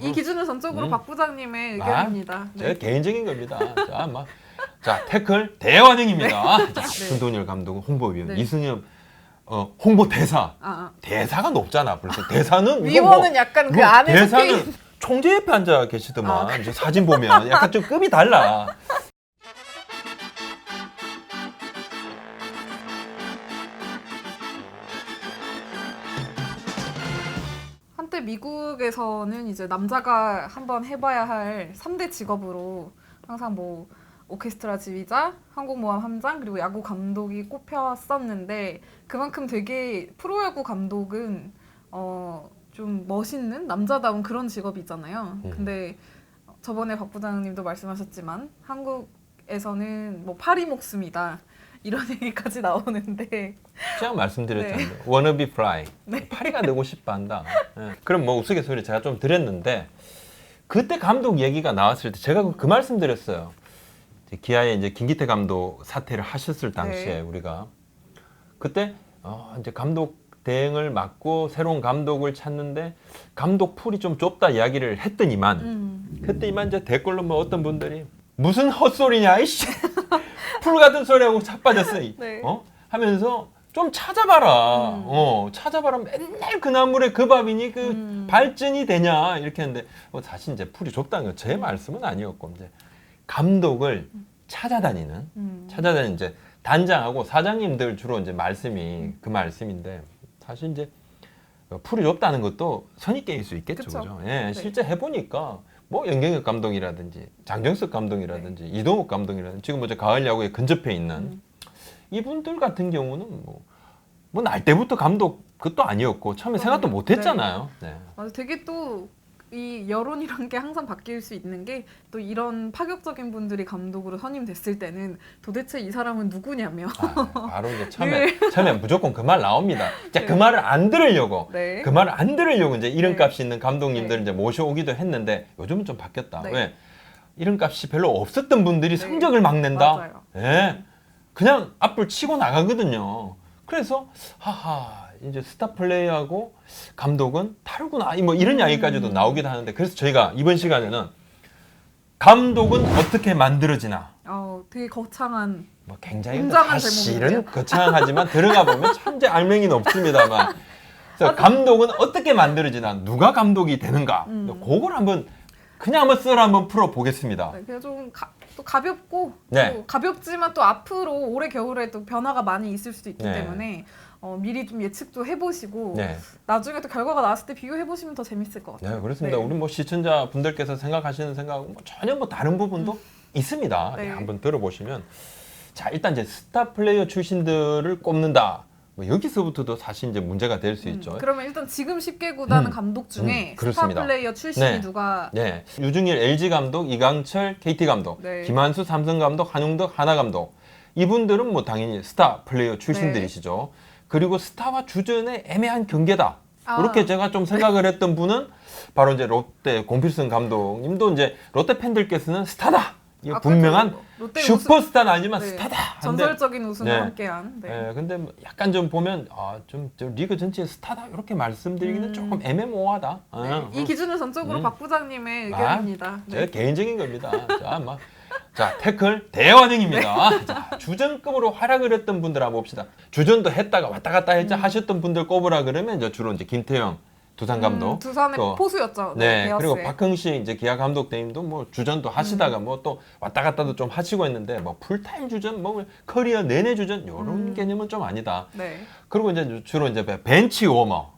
이 기준은 전적으로 박 부장님의 의견입니다. 제 개인적인 겁니다. 자, 태클 대환영입니다. 자, 손동열 감독 홍보위원, 네. 이승엽 홍보 대사. 아. 대사가 높잖아. 벌써 대사는 위원은 약간 그 안에 속해 대사는 총재 옆에 앉아 계시더만. 이제 사진 보면 약간 좀 급이 달라. 한때 미국에서는 이제 남자가 한번 해봐야 할 3대 직업으로 항상 뭐 오케스트라 지휘자, 항공모함 함장, 그리고 야구 감독이 꼽혔었는데 그만큼 되게 프로야구 감독은 좀 멋있는 남자다운 그런 직업이잖아요. 근데 저번에 박 부장님도 말씀하셨지만 한국에서는 뭐 파리 목숨이다 이런 얘기까지 나오는데 제가 말씀드렸잖아요. wanna be fly. 네. 파리가 되고 싶어 한다. 예. 그럼 뭐 우스갯소리 제가 좀 드렸는데 그때 감독 얘기가 나왔을 때 제가 그 말씀 드렸어요. 기아의 이제 김기태 감독 사퇴를 하셨을 당시에 우리가 그때 이제 감독 대행을 맡고 새로운 감독을 찾는데 감독 풀이 좀 좁다 이야기를 했더니만 그때 이만 이제 댓글로 뭐 어떤 분들이 무슨 헛소리냐 이씨 풀 같은 소리하고 자빠졌어 네. 하면서 좀 찾아봐라 찾아봐라 맨날 그 나물에 그 밥이니 그 발전이 되냐 이렇게 했는데 사실 이제 풀이 좁다는 건 제 말씀은 아니었고 이제 감독을 찾아다니는 이제 단장하고 사장님들 주로 이제 말씀이 그 말씀인데 사실 이제 풀이 좁다는 것도 선입견일 수 있겠죠, 그죠? 예, 네. 실제 해보니까 뭐 연경혁 감독이라든지 장정석 감독이라든지 이동욱 감독이라든지 지금 뭐 가을 야구에 근접해 있는 이분들 같은 경우는 뭐 날 때부터 감독 그것도 아니었고 처음에 생각도 못했잖아요. 네. 맞아, 되게 또 이 여론이란 게 항상 바뀔 수 있는 게 또 이런 파격적인 분들이 감독으로 선임됐을 때는 도대체 이 사람은 누구냐며 바로 이제 처음에 무조건 그 말 나옵니다. 이제 네. 그 말을 안 들으려고 네. 그 말을 안 들으려고 이제 이름값이 네. 있는 감독님들을 네. 이제 모셔오기도 했는데 요즘은 좀 바뀌었다. 네. 왜? 이름값이 별로 없었던 분들이 네. 성적을 막 낸다. 맞아요. 예. 그냥 앞을 치고 나가거든요. 그래서 하하 이제 스타 플레이하고 감독은 다르구나. 뭐 이런 이야기까지도 나오기도 하는데 그래서 저희가 이번 시간에는 감독은 어떻게 만들어지나. 되게 거창한 뭐 굉장히 웅장한 사실은 제목인데요. 거창하지만 들어가 보면 천재 알맹이는 없습니다만 그래서 감독은 어떻게 만들어지나 누가 감독이 되는가 그걸 한번 썰 한번 풀어 보겠습니다. 네, 그냥 좀 또 가볍고 네. 또 가볍지만 또 앞으로 올해 겨울에 또 변화가 많이 있을 수도 있기 네. 때문에 미리 좀 예측도 해보시고 네, 나중에 또 결과가 나왔을 때 비교해보시면 더 재밌을 것 같아요. 네 그렇습니다. 네. 우리 뭐 시청자 분들께서 생각하시는 생각은 뭐 전혀 뭐 다른 부분도 있습니다. 네. 네, 한번 들어보시면 자 일단 이제 스타 플레이어 출신들을 꼽는다. 뭐 여기서부터도 사실 이제 문제가 될 수 있죠. 그러면 일단 지금 10개 구단은 감독 중에 스타 그렇습니다. 플레이어 출신이 네. 누가 네, 유중일 LG 감독, 이강철 KT 감독, 네. 김한수 삼성 감독, 한용덕 하나 감독. 이분들은 뭐 당연히 스타 플레이어 출신들이시죠. 그리고 스타와 주전의 애매한 경계다. 이렇게 제가 좀 생각을 했던 분은 바로 이제 롯데 공필승 감독님도 이제 롯데 팬들께서는 스타다. 이거 분명한 롯데 슈퍼스타는 아니지만 네. 스타다. 전설적인 우승을 네. 함께한. 네. 근데 뭐 약간 좀 보면 좀 리그 전체의 스타다 이렇게 말씀드리기는 조금 애매모호하다. 이 기준은 전적으로 박 부장님의 의견입니다. 제 개인적인 겁니다. 자, 태클 대환영입니다. 자, 주전급으로 활약을 했던 분들 한번 봅시다. 주전도 했다가 왔다 갔다 하셨던 분들 꼽으라 그러면 이제 주로 이제 김태형 두산 감독, 두산의 또, 포수였죠. 네, 베어스의. 그리고 박흥식 이제 기아 감독 대임도 뭐 주전도 하시다가 뭐 또 왔다 갔다도 좀 하시고 했는데 뭐 풀타임 주전, 뭐 커리어 내내 주전 이런 개념은 좀 아니다. 네. 그리고 이제 주로 이제 벤치 워머.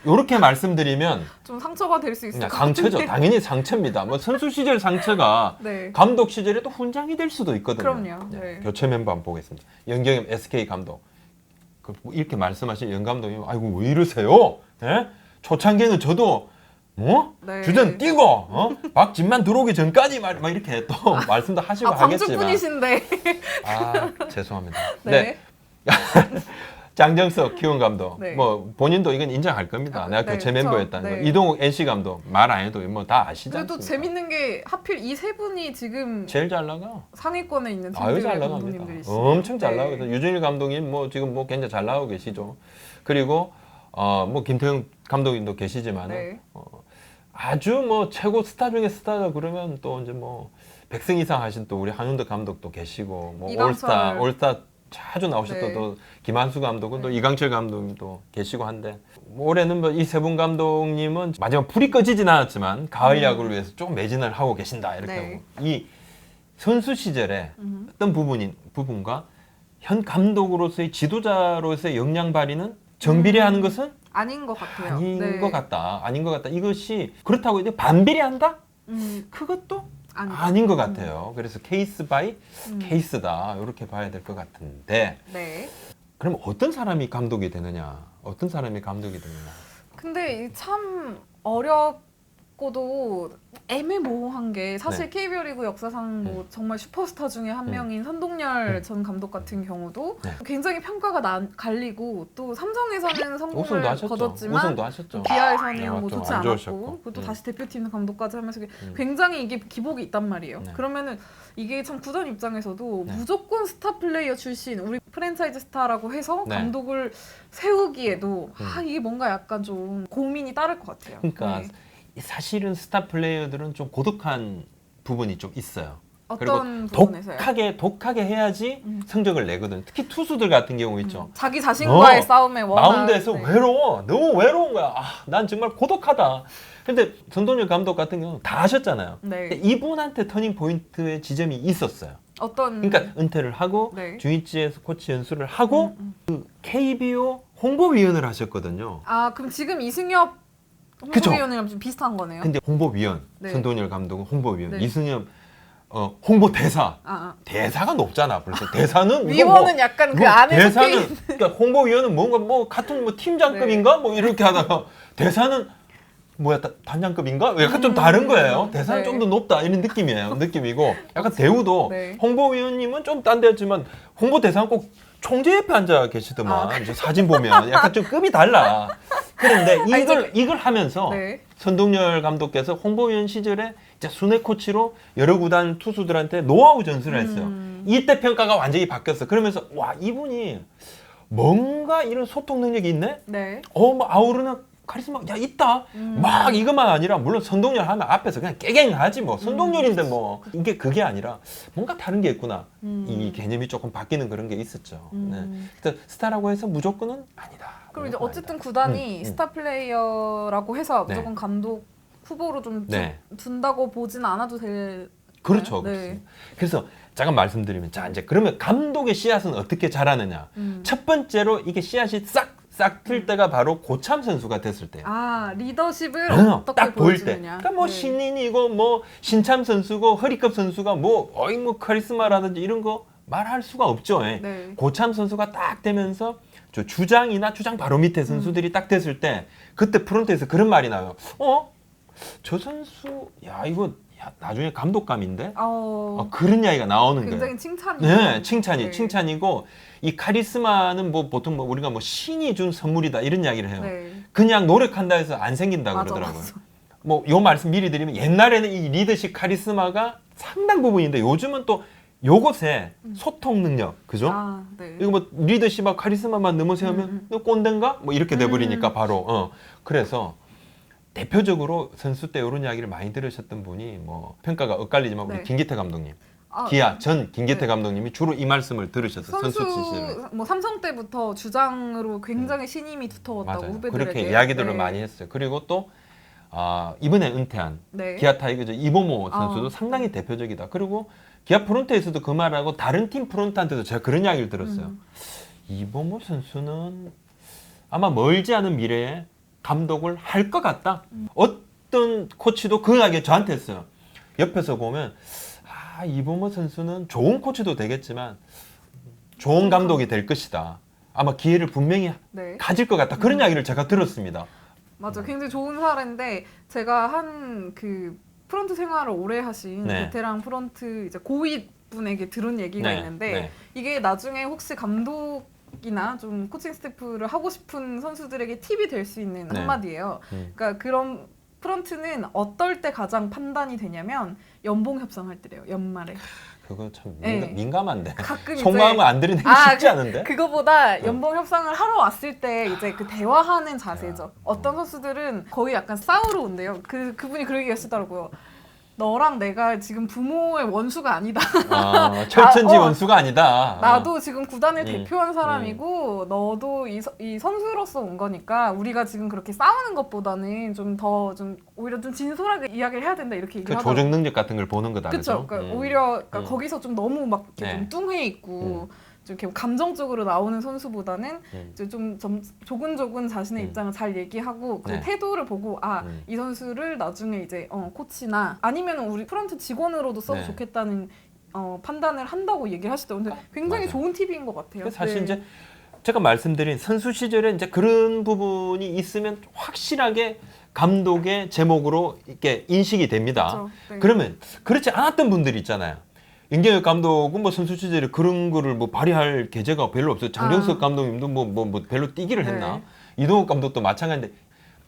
이렇게 말씀드리면 좀 상처가 될 수 있을 것 상처죠. 같은데. 당연히 상처입니다. 뭐 선수 시절 상처가 네. 감독 시절에도 훈장이 될 수도 있거든요. 그럼요. 네. 교체 멤버 한번 보겠습니다. 연경엽 SK 감독. 이렇게 말씀하신 연 감독님, 아이고 왜 이러세요? 예? 초창기에는 저도 네. 주전 뛰고 박진만 들어오기 전까지 막 이렇게 또 말씀도 하시고 광주 하겠지만 분이신데. 죄송합니다. 네. 장정석 키움 감독, 네. 뭐 본인도 이건 인정할 겁니다. 내가 네, 교체 그렇죠. 멤버였다는 네. 거. 이동욱 NC 감독 말 안 해도 뭐 다 아시지 그래도 않습니까? 재밌는 게 하필 이 세 분이 지금 제일 잘 나가. 상위권에 있는 아유 팀들의 잘 감독님들이 나갑니다. 있어요. 엄청 잘 네. 나가거든요. 유준일 감독님 뭐 지금 뭐 굉장히 잘 나오고 계시죠. 그리고 뭐 김태형 감독님도 계시지만 네. 아주 뭐 최고 스타 중에 스타다 그러면 또 이제 뭐 100승 이상 하신 또 우리 한윤덕 감독도 계시고 뭐 이강철. 올스타 자주 나오셨던 네. 또 김한수 감독은 또 네. 이강철 감독도 계시고 한데 뭐 올해는 뭐 이 세 분 감독님은 마지막 불이 꺼지진 않았지만 가을 야구를 위해서 조금 매진을 하고 계신다 이렇게 네. 하고 이 선수 시절에 어떤 부분과 현 감독으로서의 지도자로서의 역량 발휘는 정비례하는 것은 아닌 것 같아요. 아닌 네. 것 같다. 아닌 것 같다. 이것이 그렇다고 이제 반비례한다? 그것도 아닌 것 같아요. 그래서 케이스 바이 케이스다. 이렇게 봐야 될 것 같은데 네. 그럼 어떤 사람이 감독이 되느냐? 어떤 사람이 감독이 되느냐? 근데 참 어렵고도 애매모호한 게 사실 네. KBO 리그 역사상 뭐 정말 슈퍼스타 중에 한 명인 선동열 전 감독 같은 경우도 네. 굉장히 평가가 갈리고 또 삼성에서는 우승도 성공을 하셨죠. 거뒀지만 우승도 하셨죠. 기아에서는 네, 뭐 좀 좋지 안 않았고 좋으셨고. 그리고 또 다시 대표팀 감독까지 하면서 음. 굉장히 이게 기복이 있단 말이에요. 네. 그러면은 이게 참 구단 입장에서도 네. 무조건 스타 플레이어 출신 우리 프랜차이즈 스타라고 해서 네. 감독을 세우기에도 음. 이게 뭔가 약간 좀 고민이 따를 것 같아요. 그러니까 네. 사실은 스타 플레이어들은 좀 고독한 부분이 좀 있어요. 어떤 부분에서요? 독하게 해야지 성적을 내거든. 특히 투수들 같은 경우 있죠. 자기 자신과의 싸움에 워낙 마운드에서 네. 외로워. 너무 외로운 거야. 난 정말 고독하다. 근데 전동열 감독 같은 경우는 다 하셨잖아요. 네. 근데 이분한테 터닝 포인트의 지점이 있었어요. 어떤 그러니까 은퇴를 하고 네. 주인지에서 코치 연수를 하고 그 KBO 홍보위원을 하셨거든요. 아 그럼 지금 이승엽 그쵸. 홍보위원이랑 좀 비슷한 거네요. 근데 홍보위원, 네. 전동열 감독은 홍보위원, 네. 이승엽 홍보대사. 아. 대사가 높잖아. 벌써 대사는 위원은 약간 그 안에 속해 대사는 있는 그러니까 홍보위원은 뭔가 뭐 같은 뭐 팀장급인가 네. 뭐 이렇게 하다가 대사는 뭐야 단장급인가 약간 좀 다른 거예요. 대사는 네. 좀 더 높다 이런 느낌이고 약간 대우도 네. 홍보위원님은 좀 딴 데였지만 홍보대사는 꼭 총재 옆에 앉아 계시더만 이제 사진 보면 약간 좀 급이 달라. 그런데 이걸 하면서 네. 선동열 감독께서 홍보위원 시절에 이제 순회 코치로 여러 구단 투수들한테 노하우 전수를 했어요. 이때 평가가 완전히 바뀌었어. 그러면서 와 이분이 뭔가 이런 소통 능력이 있네. 네. 뭐 아우르나 카리스마 야 있다. 막 이것만 아니라 물론 선동열 하면 앞에서 그냥 깨갱하지 뭐 선동열인데 뭐 이게 그게 아니라 뭔가 다른 게 있구나. 이 개념이 조금 바뀌는 그런 게 있었죠. 네. 그래서 스타라고 해서 무조건은 아니다. 그리고 이제 무조건 어쨌든 아니다. 구단이 스타 플레이어라고 해서 네. 무조건 감독 후보로 좀 네. 둔다고 보진 않아도 될. 그렇죠. 네. 그렇습니다. 그래서 잠깐 말씀드리면 자 이제 그러면 감독의 씨앗은 어떻게 자라느냐? 첫 번째로 이게 씨앗이 싹 틀 때가 바로 고참 선수가 됐을 때예요. 아 리더십을 딱 어떻게 보일 때. 보여주느냐. 그러니까 뭐 네. 신인이고 뭐 신참 선수고 허리급 선수가 뭐 카리스마라든지 이런 거 말할 수가 없죠. 예. 네. 고참 선수가 딱 되면서 저 주장이나 주장 바로 밑에 선수들이 딱 됐을 때 그때 프론트에서 그런 말이 나와요. 저 선수 이거 나중에 감독감인데? 그런 이야기가 나오는 거예요. 굉장히 칭찬이. 네, 네. 칭찬이고 이 카리스마는 뭐 보통 뭐 우리가 뭐 신이 준 선물이다 이런 이야기를 해요. 네. 그냥 노력한다 해서 안 생긴다 맞아, 그러더라고요. 맞아. 뭐 요 말씀 미리 드리면 옛날에는 이 리더십 카리스마가 상당 부분인데 요즘은 또 요것에 소통 능력, 그죠? 아, 네. 이거 뭐 리더십과 카리스마만 넘어서면 너 꼰대인가? 뭐 이렇게 돼버리니까 바로 그래서 대표적으로 선수 때 이런 이야기를 많이 들으셨던 분이 뭐 평가가 엇갈리지만 우리 네. 김기태 감독님, 아, 기아 전 김기태 네. 감독님이 주로 이 말씀을 들으셨어요. 선수 시절에. 뭐 삼성 때부터 주장으로 굉장히 신임이 두터웠다고 맞아요. 후배들에게. 그렇게 이야기들을 네. 많이 했어요. 그리고 또 이번에 은퇴한 네. 기아 타이거즈 이범호 선수도 아, 상당히 대표적이다. 그리고 기아 프론트에서도 그 말하고 다른 팀 프론트한테도 제가 그런 이야기를 들었어요. 이범호 선수는 아마 멀지 않은 미래에 감독을 할 것 같다. 어떤 코치도 그 이야기 저한테 했어요. 옆에서 보면 이범호 선수는 좋은 코치도 되겠지만 좋은 감독이 될 것이다. 아마 기회를 분명히 네. 가질 것 같다. 그런 이야기를 제가 들었습니다. 맞아. 굉장히 좋은 사례인데 제가 한 그 프런트 생활을 오래 하신 네. 베테랑 프런트 이제 고위 분에게 들은 얘기가 네, 있는데 네. 이게 나중에 혹시 감독이나 좀 코칭 스태프를 하고 싶은 선수들에게 팁이 될 수 있는 네. 한마디예요. 그러니까 그런 프런트는 어떨 때 가장 판단이 되냐면 연봉 협상할 때래요. 연말에. 그거 참 네. 민감한데. 가끔 속마음을 안 들이대기 쉽지 않은데. 그거보다 연봉 협상을 하러 왔을 때 이제 그 대화하는 자세죠. 어떤 선수들은 거의 약간 싸우러 온대요. 그분이 그렇게 얘기하시더라고요. 너랑 내가 지금 부모의 원수가 아니다. 철천지 원수가 아니다. 나도 지금 구단을 대표한 사람이고 너도 이 선수로서 온 거니까 우리가 지금 그렇게 싸우는 것보다는 좀 오히려 좀 진솔하게 이야기를 해야 된다 이렇게 얘기를 하더라고요. 조직 능력 같은 걸 보는 거다. 그렇죠. 그러니까 오히려 거기서 좀 너무 막 이렇게 좀 뚱해 있고 좀 이렇게 감정적으로 나오는 선수보다는 이제 좀 조근조근 자신의 입장을 잘 얘기하고 그 태도를 보고 이 선수를 나중에 이제 코치나 아니면 우리 프런트 직원으로도 써도 좋겠다는 판단을 한다고 얘기를 하시더라고요. 근데 굉장히 좋은 팁인 것 같아요. 사실 이제 제가 말씀드린 선수 시절에 이제 그런 부분이 있으면 확실하게 감독의 제목으로 이렇게 인식이 됩니다. 그렇죠. 네. 그러면 그렇지 않았던 분들이 있잖아요. 임경혁 감독은 뭐 선수 시절에 그런 거를 뭐 발휘할 계제가 별로 없어요. 장정석 감독님도 뭐 별로 뛰기를 했나? 이동욱 감독도 마찬가지인데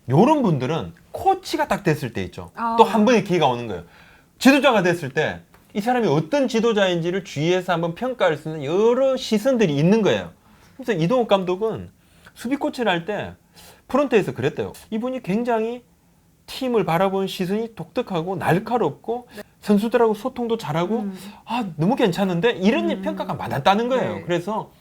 이런 분들은 코치가 딱 됐을 때 있죠. 또 한 번의 기회가 오는 거예요. 지도자가 됐을 때 이 사람이 어떤 지도자인지를 주위에서 한번 평가할 수 있는 여러 시선들이 있는 거예요. 그래서 이동욱 감독은 수비 코치를 할 때 프런트에서 그랬대요. 이분이 굉장히 팀을 바라보는 시선이 독특하고 날카롭고 선수들하고 소통도 잘하고 너무 괜찮은데 이런 평가가 받았다는 거예요. 그래서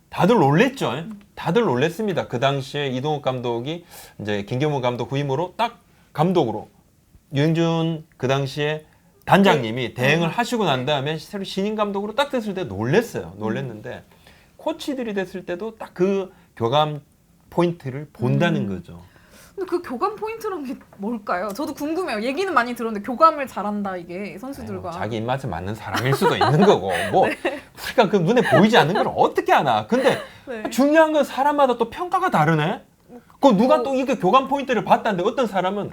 다들 놀랬죠. 다들 놀랬습니다. 그 당시에 이동욱 감독이 이제 김경문 감독 후임으로 딱 감독으로 유영준 그 당시에 단장님이 대행을 하시고 난 다음에 새로 신인 감독으로 딱 됐을 때 놀랬어요. 놀랬는데 코치들이 됐을 때도 딱 그 교감 포인트를 본다는 거죠. 근데 그 교감 포인트란 게 뭘까요? 저도 궁금해요. 얘기는 많이 들었는데 교감을 잘한다 이게 선수들과. 자기 입맛에 맞는 사람일 수도 있는 거고 뭐 우리가 그 눈에 보이지 않는 걸 어떻게 아나. 근데 중요한 건 사람마다 또 평가가 다르네. 그 누가 또 이게 교감 포인트를 봤다는데 어떤 사람은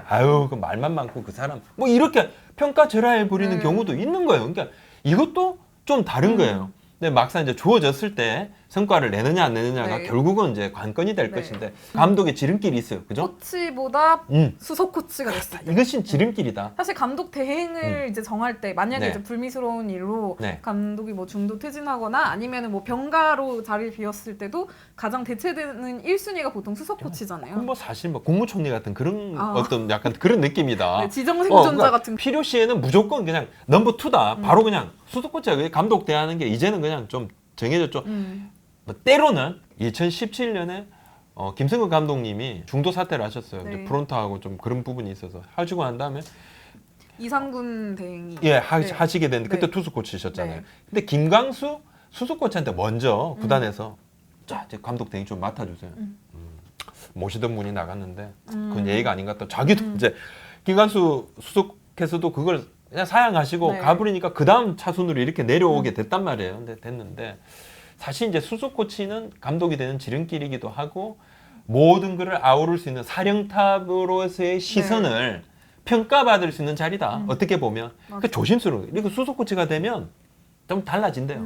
그 말만 많고 그 사람 뭐 이렇게 평가절하해 버리는 경우도 있는 거예요. 그러니까 이것도 좀 다른 거예요. 근데 막상 이제 주어졌을 때 성과를 내느냐 안 내느냐가 결국은 이제 관건이 될 것인데 감독의 지름길이 있어요. 그죠? 코치보다 수석 코치가 됐어요. 이것이 지름길이다. 사실 감독 대행을 이제 정할 때 만약에 이제 불미스러운 일로 감독이 뭐 중도 퇴진하거나 아니면 뭐 병가로 자리를 비웠을 때도 가장 대체되는 1순위가 보통 수석 코치잖아요. 뭐 사실 뭐 국무총리 같은 그런 어떤 약간 그런 느낌이다. 지정생존자 그러니까 같은. 필요 시에는 무조건 그냥 넘버 투다. 바로 그냥 수석 코치가 감독 대하는 게 이제는 그냥 좀 정해졌죠. 뭐 때로는 2017년에 김승근 감독님이 중도 사퇴를 하셨어요. 이제 프론트하고 좀 그런 부분이 있어서 하시고 난 다음에 이상군 대행이 하시게 됐는데 그때 투수 코치셨잖아요. 근데 김광수 수석 코치한테 먼저 구단에서 자 이제 감독 대행 좀 맡아주세요. 모시던 분이 나갔는데 그건 예의가 아닌 것 같다. 자기도 이제 김광수 수석께서도 그걸 그냥 사양하시고 가버리니까 그 다음 차순으로 이렇게 내려오게 됐단 말이에요. 근데 됐는데 사실 이제 수석 코치는 감독이 되는 지름길이기도 하고 모든 것을 아우를 수 있는 사령탑으로서의 시선을 평가받을 수 있는 자리다. 어떻게 보면 그러니까 조심스러워요. 그리고 수석 코치가 되면 좀 달라진대요.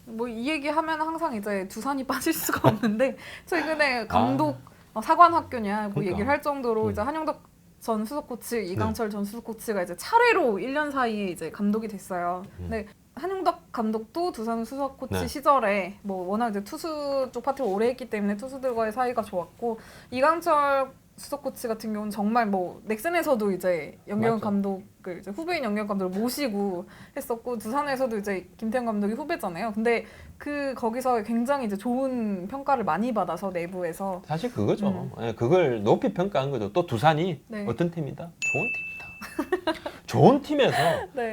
뭐 이 얘기하면 항상 이제 두산이 빠질 수가 없는데 최근에 감독 사관학교냐 뭐 얘기를 할 정도로 이제 한영덕 전 수석 코치, 이강철 전 수석 코치가 이제 차례로 1년 사이에 이제 감독이 됐어요. 근데 한용덕 감독도 두산 수석 코치 시절에 뭐 워낙 이제 투수 쪽 파트를 오래 했기 때문에 투수들과의 사이가 좋았고 이강철 수석 코치 같은 경우는 정말 뭐 넥센에서도 이제 영경 감독을 이제 후배인 영경 감독을 모시고 했었고 두산에서도 이제 김태형 감독이 후배잖아요. 근데 거기서 굉장히 이제 좋은 평가를 많이 받아서 내부에서 사실 그거죠. 그걸 높이 평가한 거죠. 또 두산이 어떤 팀이다? 좋은 팀이다.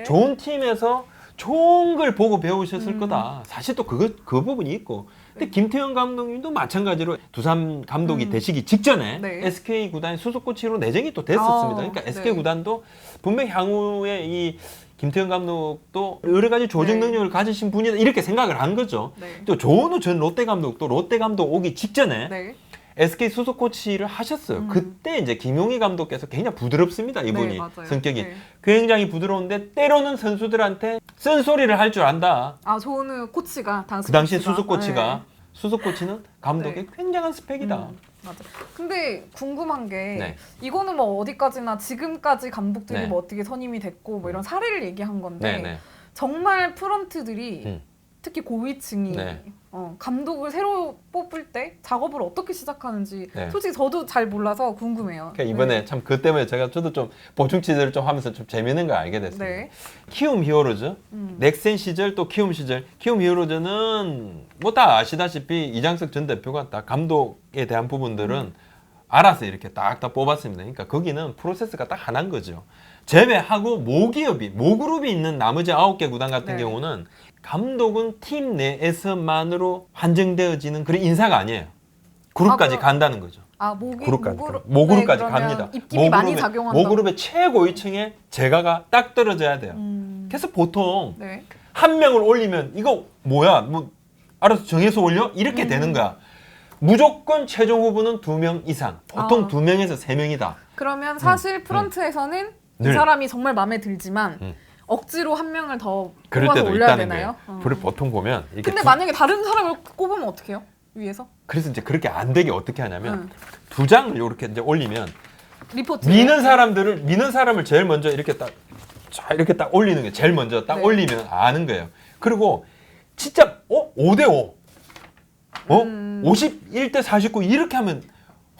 좋은 팀에서 좋은 걸 보고 배우셨을 거다. 사실 또 그 부분이 있고. 근데 김태형 감독님도 마찬가지로 두산 감독이 되시기 직전에 SK 구단의 수석 코치로 내정이 또 됐었습니다. 그러니까 SK 구단도 분명히 향후에 이 김태형 감독도 여러 가지 조직 능력을 가지신 분이다 이렇게 생각을 한 거죠. 또 조은우 전 롯데 감독도 롯데 감독 오기 직전에 SK 수석 코치를 하셨어요. 그때 이제 김용희 감독께서 굉장히 부드럽습니다. 이분이 성격이 굉장히 부드러운데 때로는 선수들한테 쓴소리를 할 줄 안다. 조은우 코치가 그 당시에 수석 코치가 수석 코치는 감독의 굉장한 스펙이다. 맞아. 근데 궁금한 게 이거는 뭐 어디까지나 지금까지 감독들이 뭐 어떻게 선임이 됐고 뭐 이런 사례를 얘기한 건데 정말 프런트들이 특히 고위층이 네. 감독을 새로 뽑을 때 작업을 어떻게 시작하는지 네. 솔직히 저도 잘 몰라서 궁금해요. 그러니까 이번에 네. 참 그 때문에 저도 좀 보충 취재를 좀 하면서 좀 재밌는 걸 알게 됐습니다. 네. 키움 히어로즈, 넥센 시절 또 키움 시절, 키움 히어로즈는 뭐 다 아시다시피 이장석 전 대표가 다 감독에 대한 부분들은 알아서 이렇게 딱딱 뽑았습니다. 그러니까 거기는 프로세스가 딱 하나인 거죠. 제외하고 모그룹이 있는 나머지 9개 구단 같은 네. 경우는 감독은 팀 내에서만으로 한정되어지는 그런 인사가 아니에요. 그룹까지 그럼- 간다는 거죠. 모그룹까지 그러면 갑니다. 입김이 많이 작용한다. 모그룹의 최고위층에 제가가 딱 떨어져야 돼요. 그래서 보통 네. 한 명을 올리면 이거 뭐야? 뭐 알아서 정해서 올려? 이렇게 되는 거야. 무조건 최종 후보는 2명 이상. 보통 2명에서 3명이다. 그러면 사실 프런트에서는 이 늘. 사람이 정말 마음에 들지만 억지로 한 명을 더 그럴 뽑아서 때도 올려야 있다는 되나요? 거예요. 그걸 보통 보면 이렇게 근데 만약에 다른 사람을 꼽으면 어떡해요? 위에서? 그래서 이제 그렇게 안 되게 어떻게 하냐면 2장을 이렇게 이제 올리면 리포트 미는 사람을 제일 먼저 이렇게 딱 이렇게 딱 올리는 게 제일 먼저 딱 네. 올리면 아는 거예요. 그리고 진짜 5대5 51대 49 이렇게 하면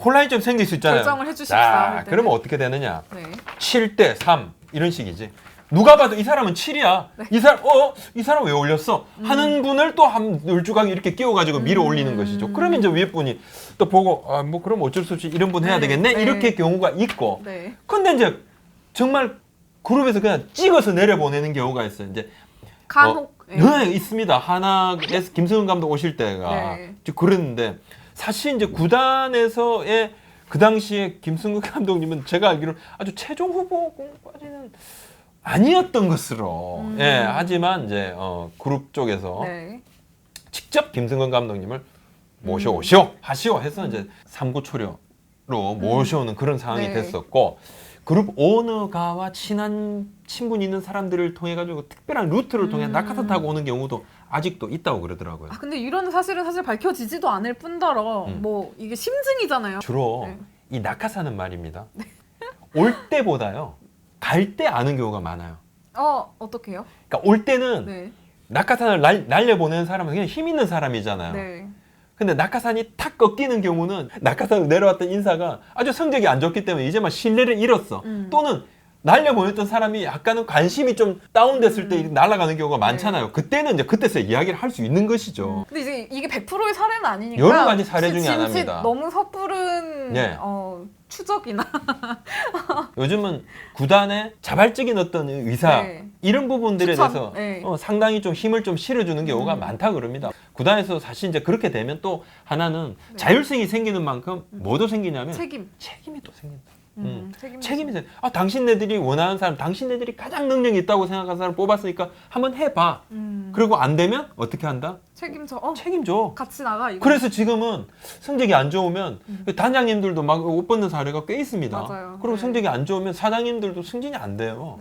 혼란이 좀 생길 수 있잖아요. 결정을 해주십사 자, 할 때는. 그러면 어떻게 되느냐? 네. 7대 3 이런 식이지. 누가 봐도 이 사람은 7이야. 네. 이 사람 왜 올렸어? 하는 분을 또 한 12강에 이렇게 끼워가지고 밀어 올리는 것이죠. 그러면 이제 위에 분이 또 보고 뭐 그럼 어쩔 수 없이 이런 분 해야 네. 되겠네. 네. 이렇게 경우가 있고. 네. 근데 이제 정말 그룹에서 그냥 찍어서 내려보내는 경우가 있어요. 이제 간혹 네, 있습니다. 하나에서 김승훈 감독 오실 때가 네. 그랬는데 사실 이제 구단에서의 그 당시에 김승훈 감독님은 제가 알기로 아주 최종 후보까지는 아니었던 것으로 하지만 이제 그룹 쪽에서 네. 직접 김승훈 감독님을 모셔오시오 하시오 해서 이제 삼구초려로 모셔오는 그런 상황이 네. 됐었고 그룹 오너가와 친한 친분이 있는 사람들을 통해 가지고 특별한 루트를 통해 낙하산 타고 오는 경우도 아직도 있다고 그러더라고요. 근데 이런 사실은 사실 밝혀지지도 않을 뿐더러 뭐 이게 심증이잖아요. 주로 네. 이 낙하산은 말입니다. 올 때보다요 갈 때 아는 경우가 많아요. 어떻게요? 그러니까 올 때는 네. 낙하산을 날려보내는 사람은 그냥 힘 있는 사람이잖아요. 네. 근데 낙하산이 탁 꺾이는 경우는 낙하산으로 내려왔던 인사가 아주 성적이 안 좋기 때문에 이제 막 신뢰를 잃었어. 또는 날려보냈던 사람이 약간은 관심이 좀 다운됐을 때 날아가는 경우가 많잖아요. 그때는 이제 그때서 이야기를 할 수 있는 것이죠. 근데 이제 이게 100%의 사례는 아니니까 여러 가지 사례 중에 진짜 하나입니다. 너무 섣부른 네. 추적이나 요즘은 구단의 자발적인 어떤 의사 네. 이런 부분들에 추천, 대해서 네. 상당히 좀 힘을 좀 실어주는 경우가 많다 그럽니다. 구단에서 사실 이제 그렇게 되면 또 하나는 자율성이 생기는 만큼 뭐도 생기냐면 책임이 또 생긴다. 책임이 생. 당신네들이 원하는 사람, 당신네들이 가장 능력이 있다고 생각하는 사람 뽑았으니까 한번 해봐. 그리고 안 되면 어떻게 한다? 책임져. 같이 나가 이거. 그래서 지금은 성적이 안 좋으면 단장님들도 막 옷 벗는 사례가 꽤 있습니다. 맞아요. 그리고 네. 성적이 안 좋으면 사장님들도 승진이 안 돼요.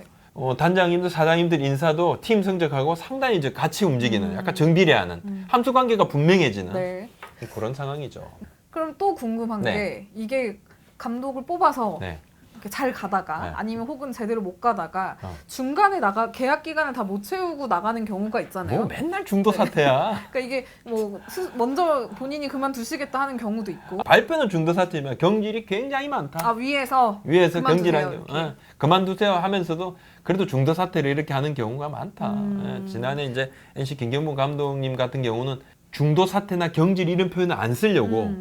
단장님들, 사장님들 인사도 팀 성적하고 상당히 이제 같이 움직이는 약간 정비례하는 함수 관계가 분명해지는 네. 그런 상황이죠. 그럼 또 궁금한 네. 게 이게 감독을 뽑아서 네. 이렇게 잘 가다가 네. 아니면 혹은 제대로 못 가다가 중간에 계약 기간을 다 못 채우고 나가는 경우가 있잖아요. 뭐 맨날 중도 사태야. 그러니까 이게 뭐 먼저 본인이 그만두시겠다 하는 경우도 있고. 발표는 중도 사태지만 경질이 굉장히 많다. 위에서 위에서 그만두세요, 경질하는 이렇게. 그만두세요 하면서도 그래도 중도 사태를 이렇게 하는 경우가 많다. 지난해 이제 NC 김경문 감독님 같은 경우는 중도 사태나 경질 이런 표현을 안 쓰려고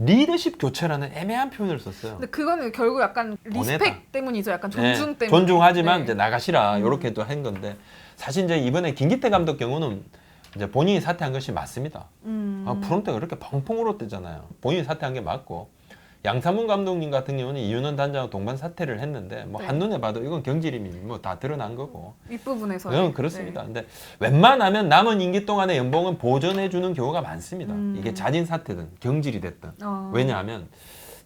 리더십 교체라는 애매한 표현을 썼어요. 근데 그거는 결국 약간 리스펙 보내다. 때문이죠. 약간 존중 네, 때문에. 존중하지만 네. 이제 나가시라 이렇게 또 한 건데 사실 이제 이번에 김기태 감독 경우는 이제 본인이 사퇴한 것이 맞습니다. 프론트가 그렇게 펑펑 울었대잖아요. 본인이 사퇴한 게 맞고 양상문 감독님 같은 경우는 이윤원 단장하고 동반 사퇴를 했는데 뭐 네. 한눈에 봐도 이건 경질임이 뭐 다 드러난 거고. 윗부분에서. 그렇습니다. 근데 웬만하면 남은 임기 동안의 연봉은 보전해 주는 경우가 많습니다. 이게 자진 사퇴든 경질이 됐든. 왜냐하면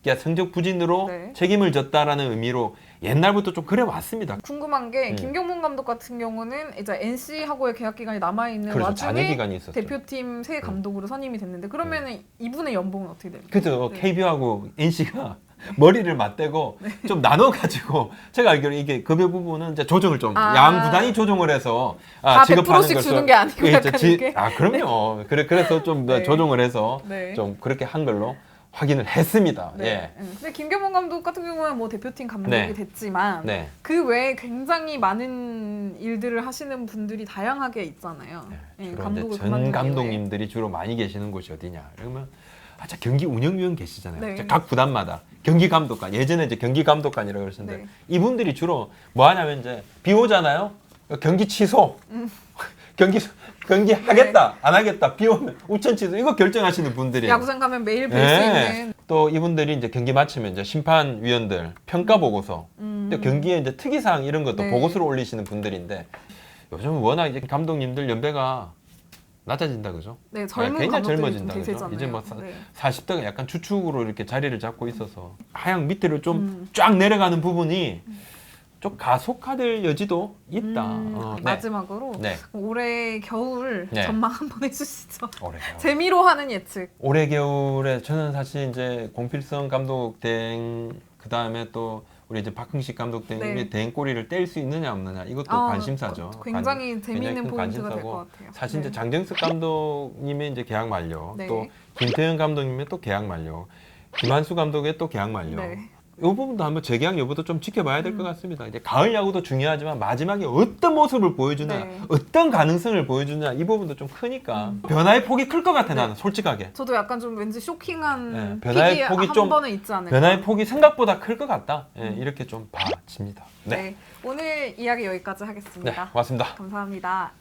그러니까 성적 부진으로 네. 책임을 졌다라는 의미로 옛날부터 좀 그래 왔습니다. 궁금한 게 김경문 감독 같은 경우는 이제 NC하고의 계약 기간이 남아 있는 그렇죠. 잔여 와중에 기간이 있었죠. 대표팀 새 감독으로 선임이 됐는데 그러면은 이분의 연봉은 어떻게 됩니까? 그래서 네. KBO하고 NC가 머리를 맞대고 좀 나눠가지고 제가 알기로 이게 급여 부분은 이제 조정을 좀 양부단히 조정을 해서 다 지급하는 100%씩 것을 주는 게 아니고 예, 약간 지- 이게. 그럼요. 그래서 좀 네. 조정을 해서 네. 좀 그렇게 한 걸로 확인을 했습니다. 네. 예. 근데 김경문 감독 같은 경우는 뭐 대표팀 감독이 네. 됐지만 네. 그 외에 굉장히 많은 일들을 하시는 분들이 다양하게 있잖아요. 예, 주로 감독을 이제 전 그만둔 감독님들이 주로 많이 계시는 곳이 어디냐? 그러면 자 경기 운영위원 계시잖아요. 네. 자, 각 구단마다 경기 감독관 예전에 이제 경기 감독관이라고 그러셨는데 네. 이분들이 주로 뭐 하냐면 이제 비 오잖아요. 경기 취소. 경기 하겠다 안 하겠다 비 오면 우천 취소 이거 결정하시는 분들이에요. 야구장 가면 매일 뵐 수 네. 있는 또 이분들이 이제 경기 마치면 이제 심판위원들 평가 보고서 또 경기에 이제 특이사항 이런 것도 네. 보고서를 올리시는 분들인데 요즘 워낙 이제 감독님들 연배가 낮아진다 그죠? 네, 젊은 굉장히 감독들이 젊어진다 좀 그죠? 대세잖아요. 이제 뭐 네. 40대가 약간 주축으로 이렇게 자리를 잡고 있어서 하향 밑으로 좀 쫙 내려가는 부분이 좀 가속화될 여지도 있다. 네. 마지막으로 네. 올해 겨울 네. 전망 한번 해주시죠. 올해 겨울. 재미로 하는 예측. 올해 겨울에 저는 사실 이제 공필성 감독 대행 그 다음에 또 우리 이제 박흥식 감독 대행의 네. 대행 꼬리를 뗄 수 있느냐 없느냐 이것도 관심사죠. 굉장히 재미있는 큰 포인트가 될 관심사고. 것 같아요. 사실 네. 이제 장정석 감독님의 이제 계약 만료, 네. 또 김태형 감독님의 또 계약 만료, 김한수 감독의 또 계약 만료. 네. 이 부분도 한번 재계약 여부도 좀 지켜봐야 될 것 같습니다. 이제 가을 야구도 중요하지만 마지막에 어떤 모습을 보여주냐, 네. 어떤 가능성을 보여주냐 이 부분도 좀 크니까 변화의 폭이 클 것 같아 네. 나는 솔직하게. 저도 약간 좀 왠지 쇼킹한 네, 변화의 픽이 폭이 한 좀- 번은 있지 않을까. 변화의 폭이 생각보다 클 것 같다. 예, 이렇게 좀 봐집니다. 네. 네. 오늘 이야기 여기까지 네, 하겠습니다. 고맙습니다. 감사합니다.